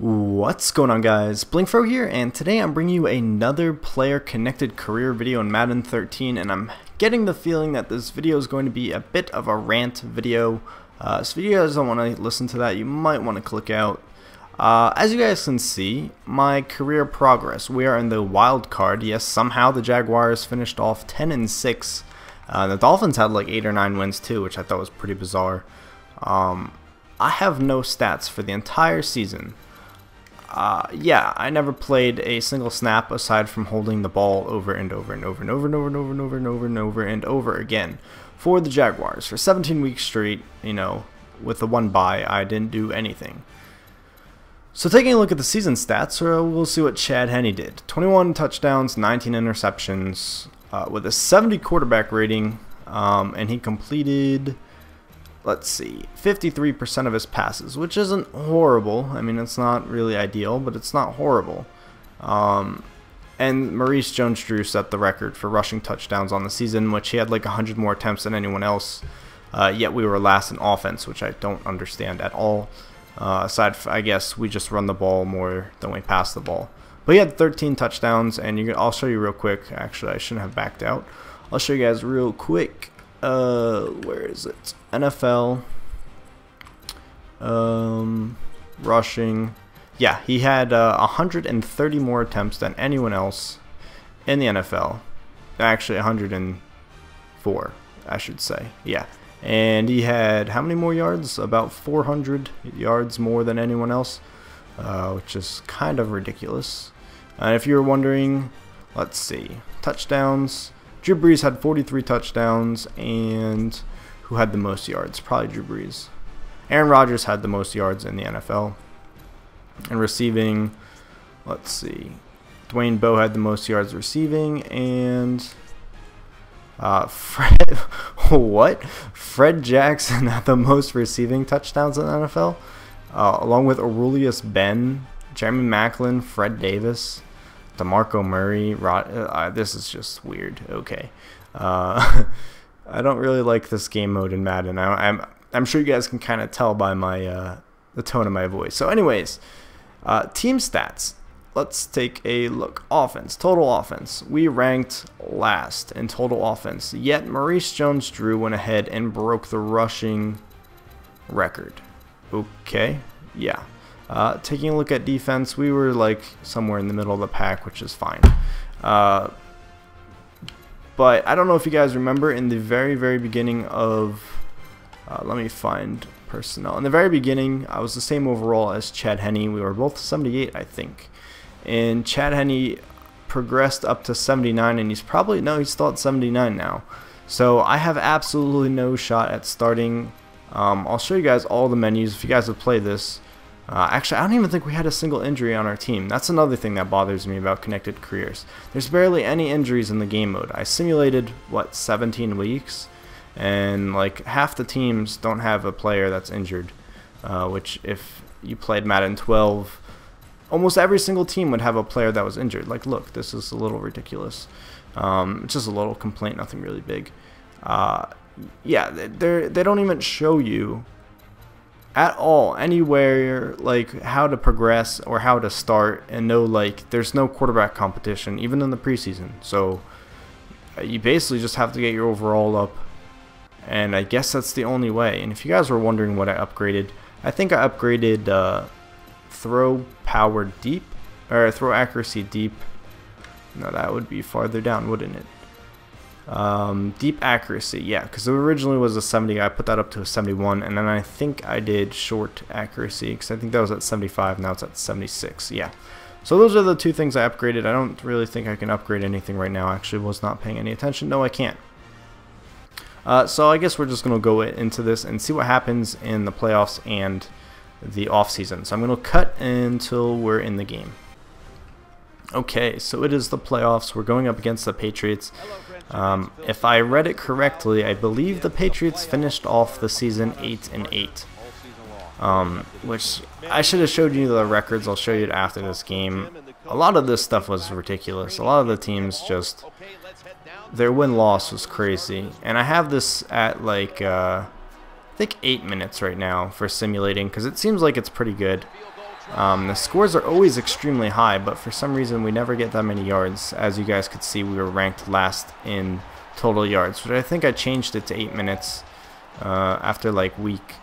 What's going on, guys? blinkFRO here, and today I'm bringing you another player connected career video in Madden 13, and I'm getting the feeling that this video is going to be a bit of a rant video. So if you guys don't want to listen to that, you might want to click out. As you guys can see, my career progress, we are in the wild card. Yes, somehow the Jaguars finished off 10-6. The Dolphins had like 8 or 9 wins too, which I thought was pretty bizarre. I have no stats for the entire season. Yeah, I never played a single snap aside from holding the ball over and over and over and over and over and over and over and over and over and over again for the Jaguars for 17 weeks straight. You know, with the one bye, I didn't do anything. So taking a look at the season stats, we'll see what Chad Henne did. 21 touchdowns, 19 interceptions, with a 70 quarterback rating, and he completed, let's see, 53% of his passes, which isn't horrible. I mean, it's not really ideal, but it's not horrible. And Maurice Jones-Drew set the record for rushing touchdowns on the season, which he had like 100 more attempts than anyone else. Yet we were last in offense, which I don't understand at all. Aside from, I guess, we just run the ball more than we pass the ball. But he had 13 touchdowns, and I'll show you real quick. Actually, I shouldn't have backed out. I'll show you guys real quick. Where is it? NFL. Rushing. Yeah, he had 130 more attempts than anyone else in the NFL. Actually, 104, I should say. Yeah. And he had how many more yards? About 400 yards more than anyone else, which is kind of ridiculous. And if you were wondering, let's see, touchdowns. Drew Brees had 43 touchdowns, and who had the most yards? Probably Drew Brees. Aaron Rodgers had the most yards in the NFL. And receiving, let's see, Dwayne Bowe had the most yards receiving, and Fred Jackson had the most receiving touchdowns in the NFL, along with Aurelius Ben, Jeremy Maclin, Fred Davis, DeMarco Murray. This is just weird. Okay, I don't really like this game mode in Madden. I'm sure you guys can kind of tell by my the tone of my voice. So, anyways, team stats. Let's take a look. Offense, total offense. We ranked last in total offense, yet Maurice Jones-Drew went ahead and broke the rushing record. Okay, yeah. Taking a look at defense, we were like somewhere in the middle of the pack, which is fine. But I don't know if you guys remember in the very beginning of, let me find personnel. In the very beginning, I was the same overall as Chad Henne. We were both 78, I think. And Chad Henne progressed up to 79, and he's still at 79 now. So I have absolutely no shot at starting. I'll show you guys all the menus if you guys have played this. Actually, I don't even think we had a single injury on our team. That's another thing that bothers me about connected careers. There's barely any injuries in the game mode. I simulated, what, 17 weeks? And like half the teams don't have a player that's injured, which if you played Madden 12, almost every single team would have a player that was injured. Like, look, this is a little ridiculous. It's just a little complaint, nothing really big. Yeah, they don't even show you at all anywhere like how to progress or how to start, and there's no quarterback competition even in the preseason. So you basically just have to get your overall up, and I guess that's the only way. And if you guys were wondering what I upgraded, I think I upgraded throw power deep, or throw accuracy deep. No, that would be farther down, wouldn't it? Deep accuracy, yeah, because it originally was a 70. I put that up to a 71, and then I think I did short accuracy because I think that was at 75. Now it's at 76. Yeah. So those are the two things I upgraded. I don't really think I can upgrade anything right now. I actually was not paying any attention. No, I can't. So I guess we're just gonna go into this and see what happens in the playoffs and the off season. So I'm going to cut until we're in the game. Okay, so it is the playoffs. We're going up against the Patriots. If I read it correctly, I believe the Patriots finished off the season 8-8. Which I should have showed you the records. I'll show you it after this game. A lot of this stuff was ridiculous. A lot of the teams just, their win-loss was crazy. And I have this at like I think 8 minutes right now for simulating, because it seems like it's pretty good. The scores are always extremely high, but for some reason we never get that many yards. As you guys could see, we were ranked last in total yards, which I think I changed it to 8 minutes after like week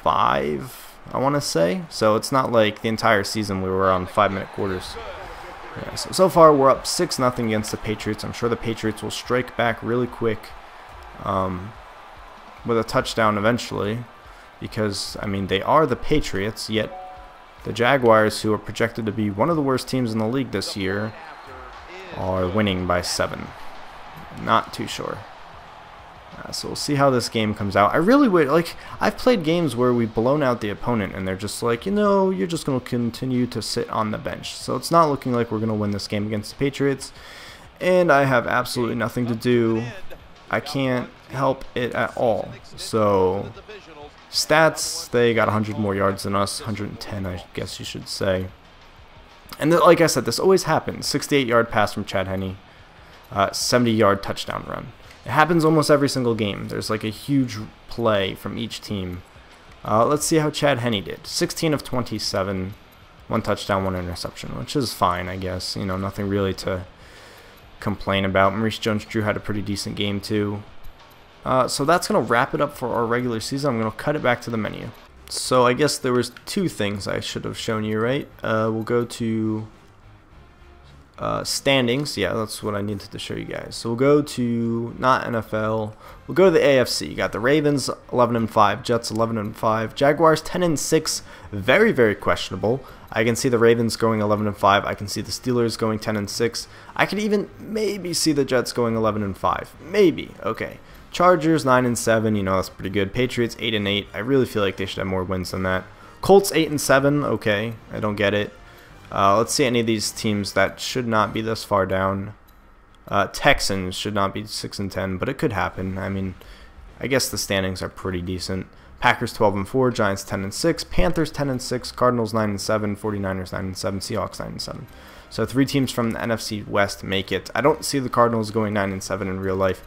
5, I want to say. So it's not like the entire season we were on 5-minute quarters. Yeah, so far we're up 6-0 against the Patriots. I'm sure the Patriots will strike back really quick with a touchdown eventually, because I mean they are the Patriots, yet the Jaguars, who are projected to be one of the worst teams in the league this year, are winning by 7. Not too sure. So we'll see how this game comes out. I really would, like, I've played games where we've blown out the opponent and they're just like, you know, you're just going to continue to sit on the bench. So it's not looking like we're going to win this game against the Patriots. And I have absolutely nothing to do. I can't help it at all. So stats, they got 100 more yards than us. 110, I guess you should say. And like I said, this always happens. 68-yard pass from Chad Henne. 70-yard touchdown run. It happens almost every single game. There's like a huge play from each team. Let's see how Chad Henne did. 16 of 27, 1 touchdown, 1 interception, which is fine, I guess. You know, nothing really to complain about. Maurice Jones-Drew had a pretty decent game too. So that's going to wrap it up for our regular season. I'm going to cut it back to the menu. So I guess there was 2 things I should have shown you, right? We'll go to standings. Yeah, that's what I needed to show you guys. So we'll go to not NFL. We'll go to the AFC. You got the Ravens 11-5, Jets 11-5, Jaguars 10-6. Very, very questionable. I can see the Ravens going 11-5. I can see the Steelers going 10-6. I could even maybe see the Jets going 11-5. Maybe. Okay. Chargers 9-7. You know, that's pretty good. Patriots 8-8. I really feel like they should have more wins than that. Colts 8-7. Okay, I don't get it. Let's see any of these teams that should not be this far down. Texans should not be 6-10, but it could happen. I mean, I guess the standings are pretty decent. Packers 12-4, Giants 10-6, Panthers 10-6, Cardinals 9-7, 49ers 9-7, Seahawks 9-7. So 3 teams from the NFC West make it. I don't see the Cardinals going 9-7 in real life.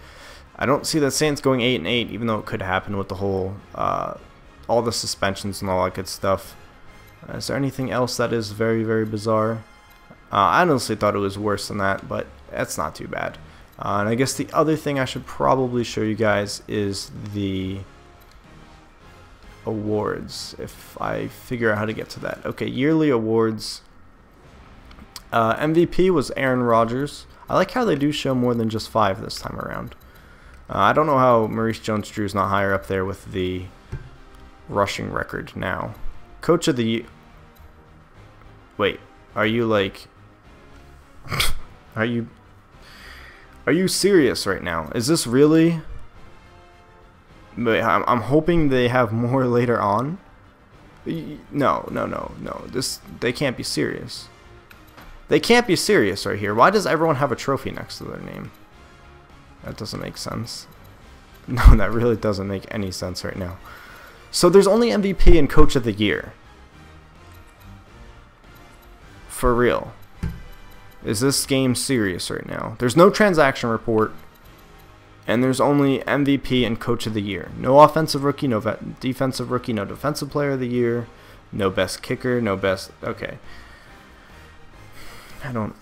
I don't see the Saints going 8-8, even though it could happen with the whole all the suspensions and all that good stuff. Is there anything else that is very, very bizarre? I honestly thought it was worse than that, but that's not too bad. And I guess the other thing I should probably show you guys is the awards, if I figure out how to get to that. Okay, yearly awards. MVP was Aaron Rodgers. I like how they do show more than just 5 this time around. I don't know how Maurice Jones-Drew is not higher up there with the rushing record now. Coach of the Year. Wait, are you like... Are you serious right now? Is this really... Wait, I'm hoping they have more later on. No. They can't be serious. They can't be serious right here. Why does everyone have a trophy next to their name? That doesn't make sense. No, that really doesn't make any sense right now. So there's only MVP and Coach of the Year. For real. Is this game serious right now? There's no transaction report. And there's only MVP and Coach of the Year. No offensive rookie, no defensive rookie, no defensive player of the year, no best kicker, no best... Okay. I don't...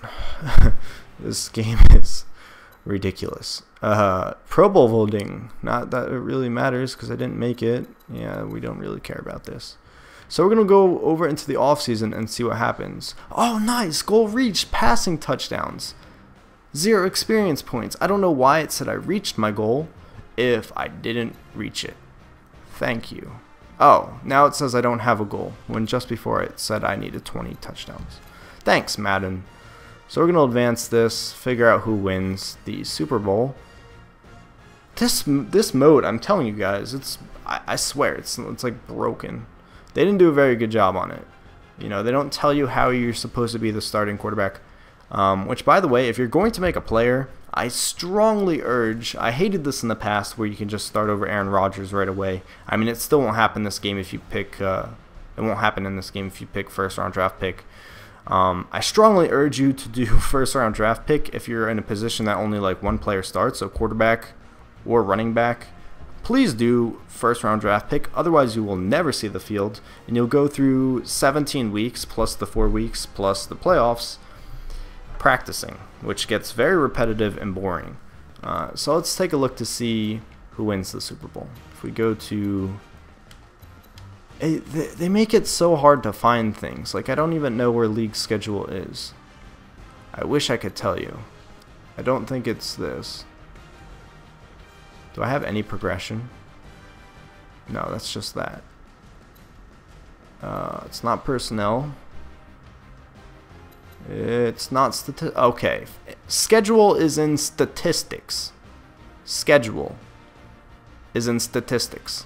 This game is ridiculous. Pro Bowl voting. Not that it really matters because I didn't make it. Yeah, we don't really care about this. So we're going to go over into the offseason and see what happens. Oh, nice. Goal reached. Passing touchdowns. 0 experience points. I don't know why it said I reached my goal if I didn't reach it. Thank you. Oh, now it says I don't have a goal when just before it said I needed 20 touchdowns. Thanks, Madden. So we're going to advance this, figure out who wins the Super Bowl. This mode, I'm telling you guys, I swear, it's like broken. They didn't do a very good job on it. You know, they don't tell you how you're supposed to be the starting quarterback. Which, by the way, if you're going to make a player, I strongly urge, I hated this in the past where you can just start over Aaron Rodgers right away. I mean, it still won't happen this game if you pick, it won't happen in this game if you pick first round draft pick. I strongly urge you to do first round draft pick if you're in a position that only like one player starts, so quarterback or running back. please do first round draft pick. Otherwise, you will never see the field, and you'll go through 17 weeks plus the 4 weeks plus the playoffs practicing, which gets very repetitive and boring. So let's take a look to see who wins the Super Bowl. If we go to... They make it so hard to find things. Like, I don't even know where league schedule is. I wish I could tell you. I don't think it's this. Do I have any progression? No, that's just that. It's not personnel. It's not okay. Schedule is in statistics. Schedule is in statistics.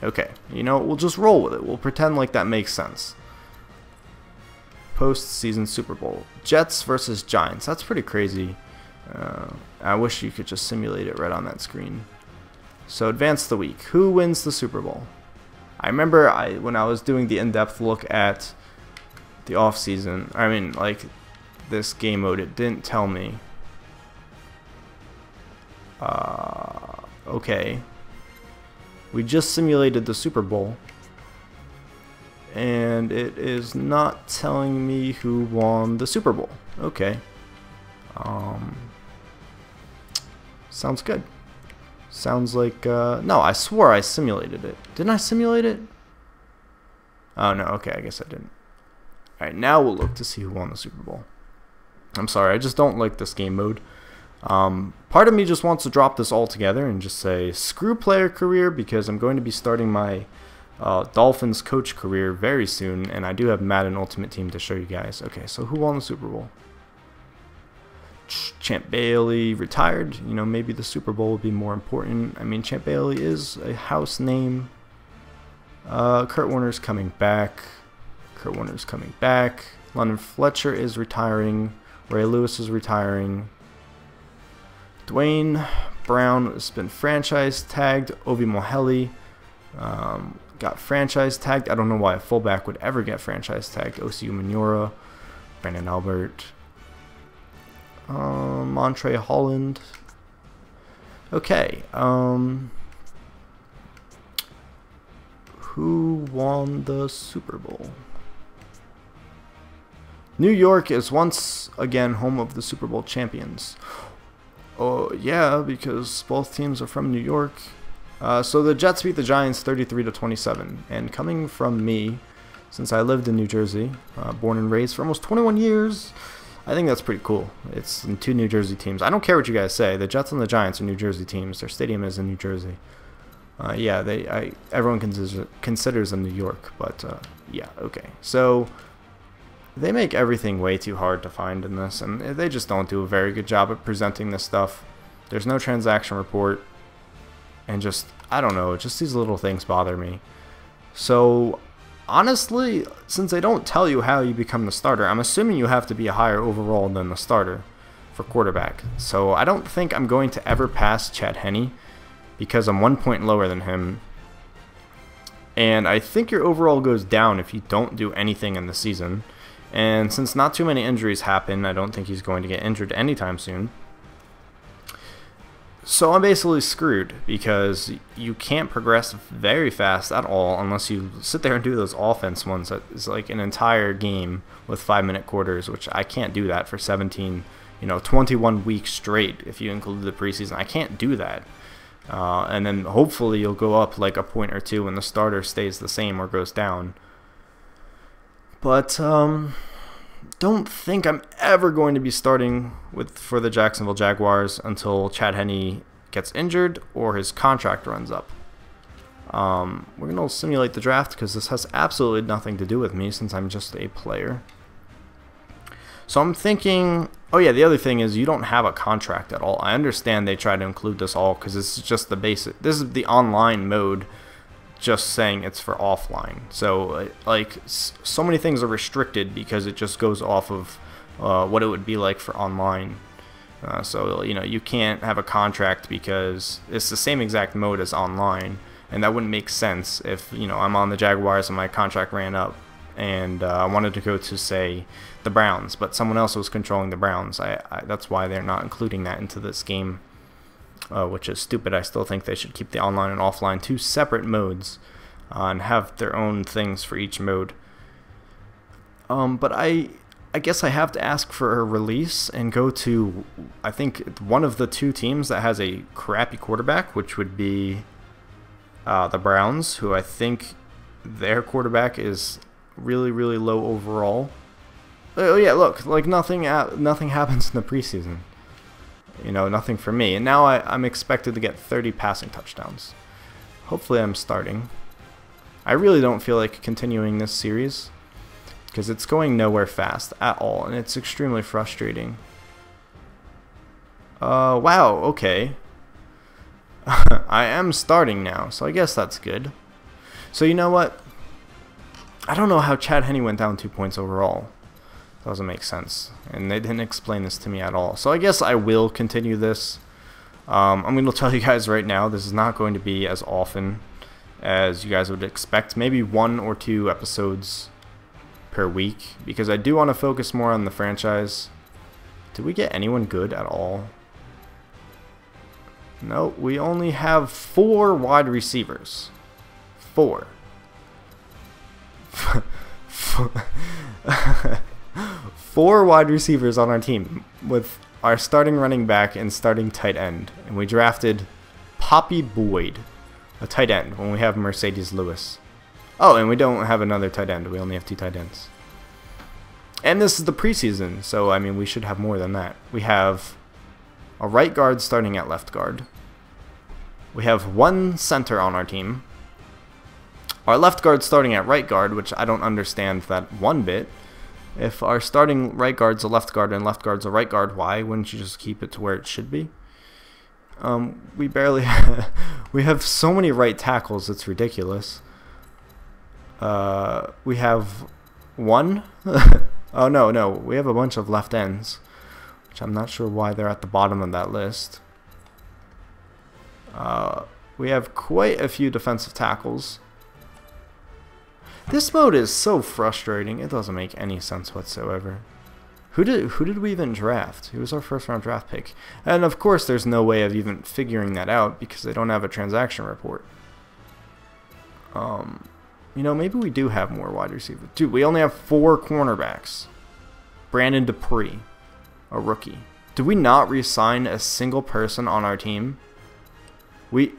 Okay, you know, we'll just roll with it. We'll pretend like that makes sense. Post-season Super Bowl. Jets versus Giants. That's pretty crazy. I wish you could just simulate it right on that screen. So advance the week. Who wins the Super Bowl? I remember when I was doing the in-depth look at the off-season, I mean, like, this game mode, it didn't tell me. Okay. We just simulated the Super Bowl, and it is not telling me who won the Super Bowl. Okay. Sounds good. Sounds like, no, I swore I simulated it. Didn't I simulate it? Oh, no, okay, I guess I didn't. Alright, now we'll look to see who won the Super Bowl. I'm sorry, I just don't like this game mode. Part of me just wants to drop this all together and just say, screw player career, because I'm going to be starting my Dolphins coach career very soon, and I do have Madden Ultimate Team to show you guys. Okay, so who won the Super Bowl? Champ Bailey retired. You know, maybe the Super Bowl would be more important. I mean, Champ Bailey is a house name. Kurt Warner's coming back. Kurt Warner's coming back. London Fletcher is retiring. Ray Lewis is retiring. Dwayne Brown has been franchise tagged. Ovi Moheli got franchise tagged. I don't know why a fullback would ever get franchise tagged. Osi Umenyiora, Brandon Albert, Montre Holland. Okay. Who won the Super Bowl? New York is once again home of the Super Bowl champions. Oh, yeah, because both teams are from New York. So the Jets beat the Giants 33-27. And coming from me, since I lived in New Jersey, born and raised for almost 21 years, I think that's pretty cool. It's in 2 New Jersey teams. I don't care what you guys say. The Jets and the Giants are New Jersey teams. Their stadium is in New Jersey. Yeah, everyone considers them New York, but yeah, okay. So they make everything way too hard to find in this, and they just don't do a very good job at presenting this stuff. There's no transaction report, and just, I don't know, just these little things bother me. So honestly, since they don't tell you how you become the starter, I'm assuming you have to be a higher overall than the starter for quarterback. So I don't think I'm going to ever pass Chad Henne, because I'm 1 point lower than him. And I think your overall goes down if you don't do anything in the season. And since not too many injuries happen, I don't think he's going to get injured anytime soon. So I'm basically screwed, because you can't progress very fast at all unless you sit there and do those offense ones. That is like an entire game with 5-minute quarters, which I can't do that for 21 weeks straight if you include the preseason. I can't do that. And then hopefully you'll go up like a point or two when the starter stays the same or goes down. But don't think I'm ever going to be starting for the Jacksonville Jaguars until Chad Henne gets injured or his contract runs up. We're going to simulate the draft because this has absolutely nothing to do with me since I'm just a player. So I'm thinking, oh yeah, the other thing is you don't have a contract at all. I understand they try to include this all because this is just the basic. This is the online mode, just saying it's for offline. So like so many things are restricted because it just goes off of what it would be like for online. So you can't have a contract because it's the same exact mode as online, and that wouldn't make sense if I'm on the Jaguars and my contract ran up and I wanted to go to, say, the Browns, but someone else was controlling the Browns. That's why they're not including that into this game. which is stupid. I still think they should keep the online and offline two separate modes and have their own things for each mode. But I guess I have to ask for a release and go to, I think, one of the two teams that has a crappy quarterback, which would be the Browns, who I think their quarterback is really, really low overall. Oh yeah, look, like nothing happens in the preseason. You know, nothing for me. And now I'm expected to get 30 passing touchdowns. Hopefully I'm starting. I really don't feel like continuing this series, because it's going nowhere fast at all, and it's extremely frustrating. Wow, okay. I am starting now, so I guess that's good. So you know what? I don't know how Chad Henne went down 2 points overall. Doesn't make sense, and they didn't explain this to me at all. So I guess I will continue this. I'm going to tell you guys right now, this is not going to be as often as you guys would expect. Maybe 1 or 2 episodes per week, because I do want to focus more on the franchise. Did we get anyone good at all? No, we only have 4 wide receivers. 4. 4 wide receivers on our team, with our starting running back and starting tight end. And we drafted Poppy Boyd, a tight end, when we have Mercedes Lewis. Oh, and we don't have another tight end. We only have 2 tight ends. And this is the preseason, so I mean we should have more than that. We have a right guard starting at left guard. We have 1 center on our team. Our left guard starting at right guard, which I don't understand that one bit. If our starting right guard's a left guard and left guard's a right guard, why wouldn't you just keep it to where it should be? We barely we have so many right tackles, it's ridiculous. We have 1. Oh no, we have a bunch of left ends, which I'm not sure why they're at the bottom of that list. We have quite a few defensive tackles. This mode is so frustrating. It doesn't make any sense whatsoever. Who did we even draft? Who was our first round draft pick? And of course there's no way of even figuring that out because they don't have a transaction report. You know, maybe we do have more wide receivers. Dude, we only have 4 cornerbacks. Brandon Dupree, a rookie. Did we not re-sign a single person on our team? We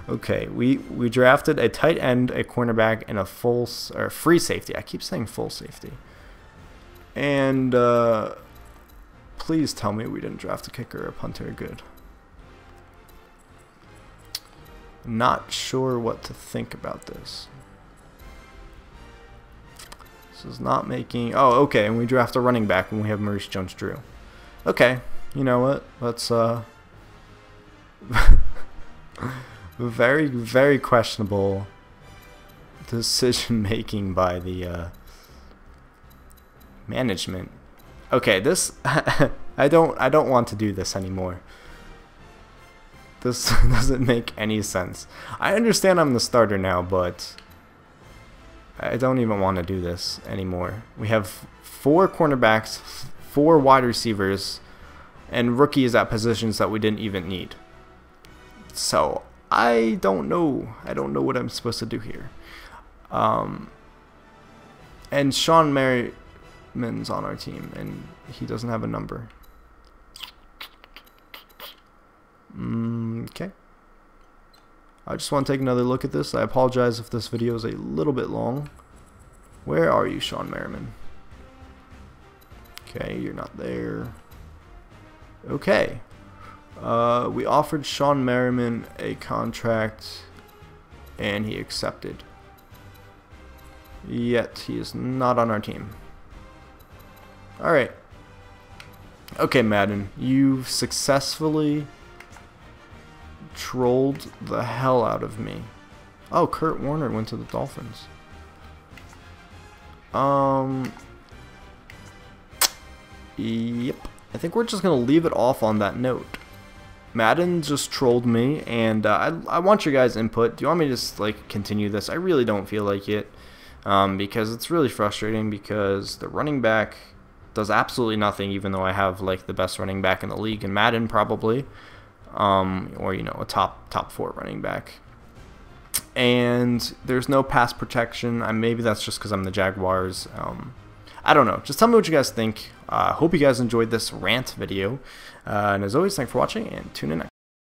okay, we drafted a tight end, a cornerback, and a free safety. I keep saying full safety. And please tell me we didn't draft a kicker or a punter. Good. Not sure what to think about this. This is not making... Oh, okay, and we draft a running back when we have Maurice Jones-Drew. Okay, you know what? Let's... very, very questionable decision-making by the management. Okay, this... I don't want to do this anymore. This doesn't make any sense. I understand I'm the starter now, but I don't even want to do this anymore. We have 4 cornerbacks, 4 wide receivers, and rookies at positions that we didn't even need. So I don't know. I don't know what I'm supposed to do here. And Sean Merriman's on our team, and he doesn't have a number. Okay. I just want to take another look at this. I apologize if this video is a little bit long. Where are you, Sean Merriman? Okay, you're not there. Okay. We offered Sean Merriman a contract, and he accepted. Yet, he is not on our team. Alright. Okay, Madden. You've successfully trolled the hell out of me. Oh, Kurt Warner went to the Dolphins. Yep. I think we're just gonna leave it off on that note. Madden just trolled me, and I want your guys' input. Do you want me to just like continue this? I really don't feel like it, because it's really frustrating. Because the running back does absolutely nothing, even though I have like the best running back in the league in Madden probably, or you know, a top 4 running back. And there's no pass protection. Maybe that's just because I'm the Jaguars. I don't know. Just tell me what you guys think. Hope you guys enjoyed this rant video. And as always, thanks for watching, and tune in next.